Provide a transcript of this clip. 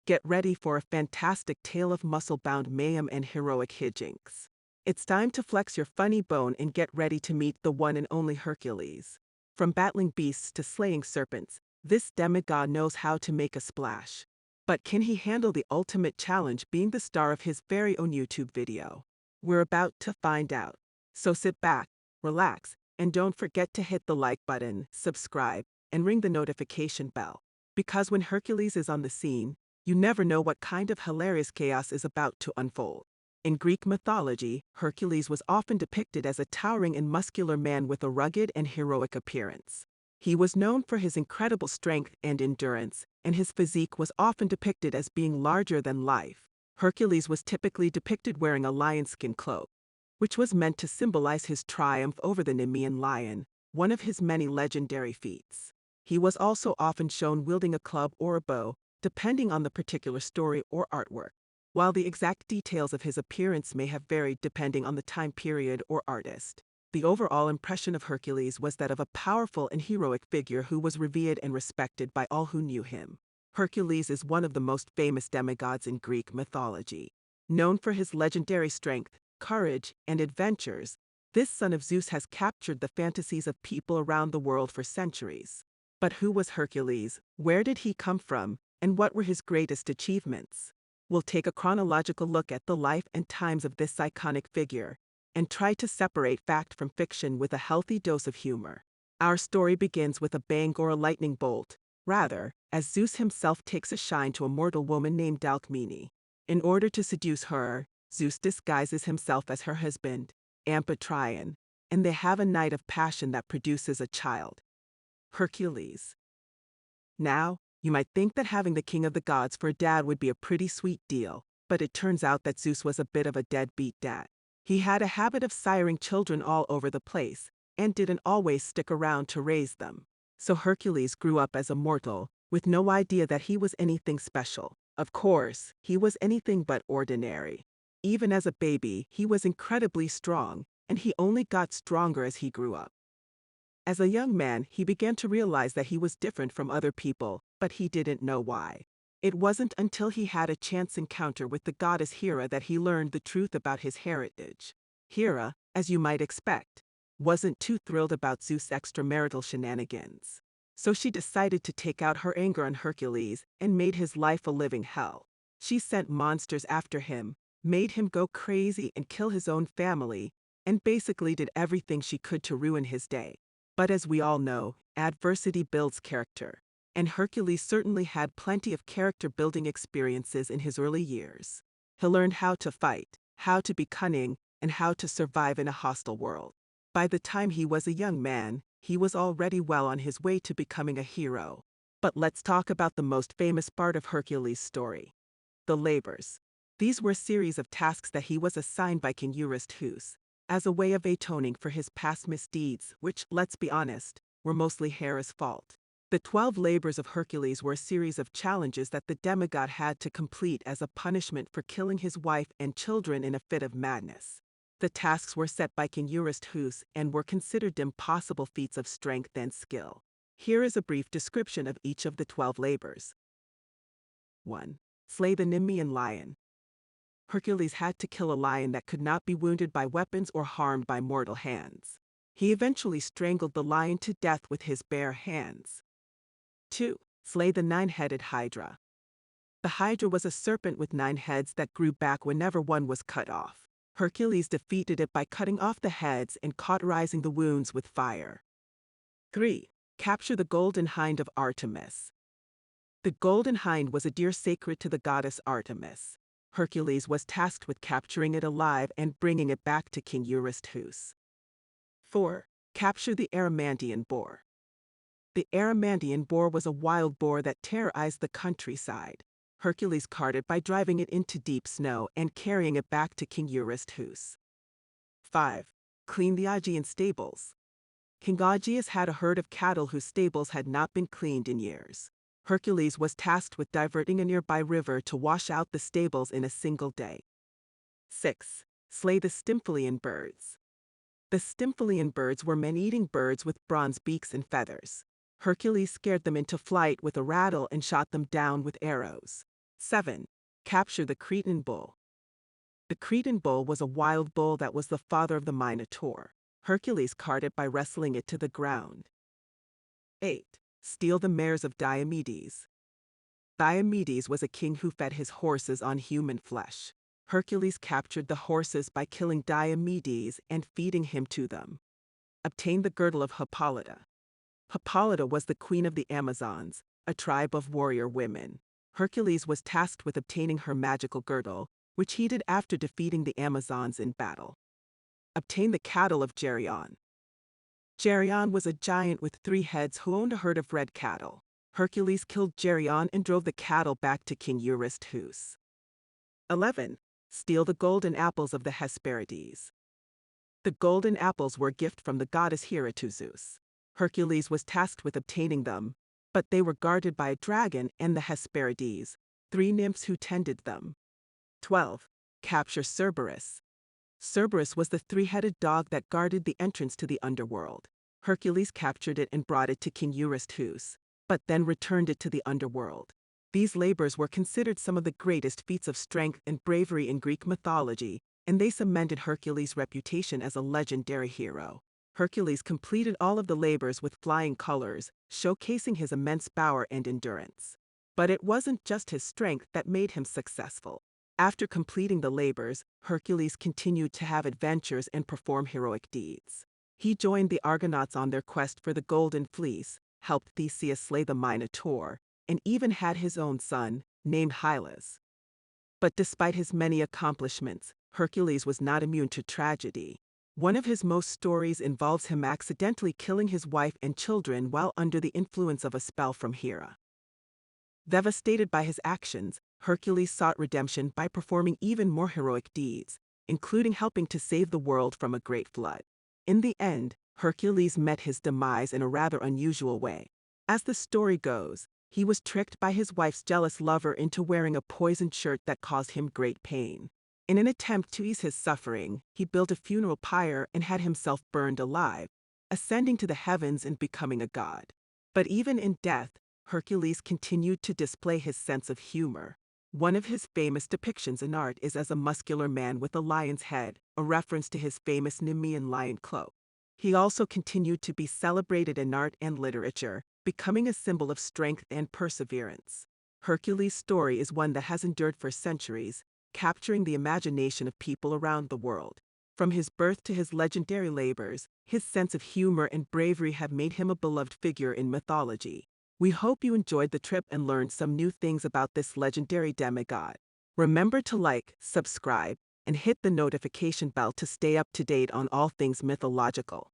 Get ready for a fantastic tale of muscle-bound mayhem and heroic hijinks. It's time to flex your funny bone and get ready to meet the one and only Hercules. From battling beasts to slaying serpents, this demigod knows how to make a splash. But can he handle the ultimate challenge, being the star of his very own YouTube video? We're about to find out. So sit back, relax, and don't forget to hit the like button, subscribe, and ring the notification bell. Because when Hercules is on the scene, you never know what kind of hilarious chaos is about to unfold. In Greek mythology, Hercules was often depicted as a towering and muscular man with a rugged and heroic appearance. He was known for his incredible strength and endurance, and his physique was often depicted as being larger than life. Hercules was typically depicted wearing a lion-skin cloak, which was meant to symbolize his triumph over the Nemean lion, one of his many legendary feats. He was also often shown wielding a club or a bow, depending on the particular story or artwork. While the exact details of his appearance may have varied depending on the time period or artist, the overall impression of Hercules was that of a powerful and heroic figure who was revered and respected by all who knew him. Hercules is one of the most famous demigods in Greek mythology. Known for his legendary strength, courage, and adventures, this son of Zeus has captured the fantasies of people around the world for centuries. But who was Hercules? Where did he come from? And what were his greatest achievements? We'll take a chronological look at the life and times of this iconic figure, and try to separate fact from fiction with a healthy dose of humor. Our story begins with a bang or a lightning bolt, rather, as Zeus himself takes a shine to a mortal woman named Alcmene. In order to seduce her, Zeus disguises himself as her husband, Amphitryon, and they have a night of passion that produces a child, Hercules. Now, you might think that having the king of the gods for a dad would be a pretty sweet deal, but it turns out that Zeus was a bit of a deadbeat dad. He had a habit of siring children all over the place, and didn't always stick around to raise them. So Hercules grew up as a mortal, with no idea that he was anything special. Of course, he was anything but ordinary. Even as a baby, he was incredibly strong, and he only got stronger as he grew up. As a young man, he began to realize that he was different from other people, but he didn't know why. It wasn't until he had a chance encounter with the goddess Hera that he learned the truth about his heritage. Hera, as you might expect, wasn't too thrilled about Zeus' extramarital shenanigans. So she decided to take out her anger on Hercules and made his life a living hell. She sent monsters after him, made him go crazy and kill his own family, and basically did everything she could to ruin his day. But as we all know, adversity builds character, and Hercules certainly had plenty of character-building experiences in his early years. He learned how to fight, how to be cunning, and how to survive in a hostile world. By the time he was a young man, he was already well on his way to becoming a hero. But let's talk about the most famous part of Hercules' story: the labors. These were a series of tasks that he was assigned by King Eurystheus, as a way of atoning for his past misdeeds, which, let's be honest, were mostly Hera's fault. The 12 labors of Hercules were a series of challenges that the demigod had to complete as a punishment for killing his wife and children in a fit of madness. The tasks were set by King Eurystheus and were considered impossible feats of strength and skill. Here is a brief description of each of the 12 labors. 1. Slay the Nemean lion. Hercules had to kill a lion that could not be wounded by weapons or harmed by mortal hands. He eventually strangled the lion to death with his bare hands. 2. Slay the 9-headed hydra. The hydra was a serpent with 9 heads that grew back whenever one was cut off. Hercules defeated it by cutting off the heads and cauterizing the wounds with fire. 3. Capture the golden hind of Artemis. The golden hind was a deer sacred to the goddess Artemis. Hercules was tasked with capturing it alive and bringing it back to King Eurystheus. 4. Capture the Erymandian boar. The Erymandian boar was a wild boar that terrorized the countryside. Hercules caught it by driving it into deep snow and carrying it back to King Eurystheus. 5. Clean the Augean stables. King Augeas had a herd of cattle whose stables had not been cleaned in years. Hercules was tasked with diverting a nearby river to wash out the stables in a single day. 6. Slay the Stymphalian birds. The Stymphalian birds were man-eating birds with bronze beaks and feathers. Hercules scared them into flight with a rattle and shot them down with arrows. 7. Capture the Cretan bull. The Cretan bull was a wild bull that was the father of the Minotaur. Hercules caught it by wrestling it to the ground. 8. Steal the mares of Diomedes. Diomedes was a king who fed his horses on human flesh. Hercules captured the horses by killing Diomedes and feeding him to them. Obtain the girdle of Hippolyta. Hippolyta was the queen of the Amazons, a tribe of warrior women. Hercules was tasked with obtaining her magical girdle, which he did after defeating the Amazons in battle. Obtain the cattle of Geryon. Geryon was a giant with 3 heads who owned a herd of red cattle. Hercules killed Geryon and drove the cattle back to King Eurystheus. 11. Steal the golden apples of the Hesperides. The golden apples were a gift from the goddess Hera to Zeus. Hercules was tasked with obtaining them, but they were guarded by a dragon and the Hesperides, 3 nymphs who tended them. 12. Capture Cerberus. Cerberus was the 3-headed dog that guarded the entrance to the underworld. Hercules captured it and brought it to King Eurystheus, but then returned it to the underworld. These labors were considered some of the greatest feats of strength and bravery in Greek mythology, and they cemented Hercules' reputation as a legendary hero. Hercules completed all of the labors with flying colors, showcasing his immense power and endurance. But it wasn't just his strength that made him successful. After completing the labors, Hercules continued to have adventures and perform heroic deeds. He joined the Argonauts on their quest for the Golden Fleece, helped Theseus slay the Minotaur, and even had his own son, named Hylas. But despite his many accomplishments, Hercules was not immune to tragedy. One of his most stories involves him accidentally killing his wife and children while under the influence of a spell from Hera. Devastated by his actions, Hercules sought redemption by performing even more heroic deeds, including helping to save the world from a great flood. In the end, Hercules met his demise in a rather unusual way. As the story goes, he was tricked by his wife's jealous lover into wearing a poisoned shirt that caused him great pain. In an attempt to ease his suffering, he built a funeral pyre and had himself burned alive, ascending to the heavens and becoming a god. But even in death, Hercules continued to display his sense of humor. One of his famous depictions in art is as a muscular man with a lion's head, a reference to his famous Nemean lion cloak. He also continued to be celebrated in art and literature, becoming a symbol of strength and perseverance. Hercules' story is one that has endured for centuries, capturing the imagination of people around the world. From his birth to his legendary labors, his sense of humor and bravery have made him a beloved figure in mythology. We hope you enjoyed the trip and learned some new things about this legendary demigod. Remember to like, subscribe, and hit the notification bell to stay up to date on all things mythological.